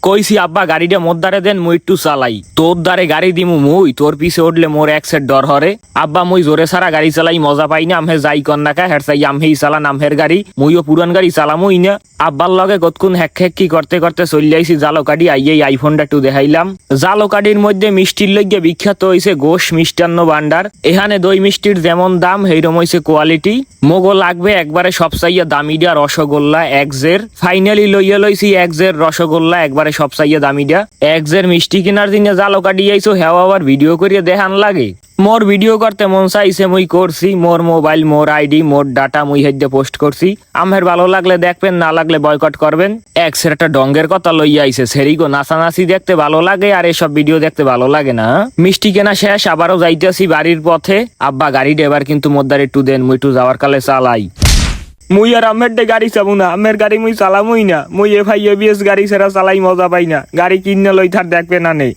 কইছি আব্বা গাড়িটা মোর দ্বারে দেন মুই একটু চালাই। তোর দ্বারে গাড়ি দিমু মুই, তোর পিছে উঠলে মোর এক সেট ডর হরে। আব্বা মুই জোরে সারা গাড়ি চালাই মজা পাই না, আমহে যাই কন্যাকা হের চাই আমহেই চালান আমহের গাড়ি, মুইও পুরান গাড়ি চালামুই না। আব্বার লগে কতক্ষণ হেক্কি করতে করতে চলে আইছি জালকাডি, আইয়েই আইফোনটা একটু দেখাইলাম। জালকাডির মধ্যে মিষ্টির লইগে বিখ্যাত হইছে ঘোষ মিষ্টান্ন ভান্ডার। এখানে দই মিষ্টির যেমন দাম সেইরকম হইছে কোয়ালিটি। মোগো লাগবে একবারে সবচাইয়া দামিডা রসগোল্লা একজের। ফাইনালি লইয়া লইছি একজের রসগোল্লা একবারে সবচাইয়া দামিডা। একজের মিষ্টি কেনার দিনে জালকাডি আইছো হেও আবার ভিডিও করিয়ে দেখান লাগে। মোর ভিডিও করতে মন চাইছে মুই করছি, মোর মোবাইল মোর আইডি মোর ডাটা মুই হেডে পোস্ট করছি। আমহের ভালো লাগলে দেখবেন, না লাগলে বয়কট করবেন। এক্সের একটা ডঙ্গের কথা লইয়া আইছে, সেরিগো নাচানাচি দেখতে ভালো লাগে আর এসব ভিডিও দেখতে ভালো লাগে না। মিষ্টি কেনা শেষ, আবারও যাইতেছি বাড়ির পথে। আব্বা গাড়িটা এবার কিন্তু মোদ্দার একটু দেন, মুই একটু যাওয়ার কালে চালাই। মুই আর আমের ডে গাড়ি চাবো না, আমের গাড়ি মুই চালামুই না। মুই এফআই এবিএস গাড়ি ছাড়া চালাই মজা পাই না। গাড়ি কিনে লই থার দেখবে না নেই।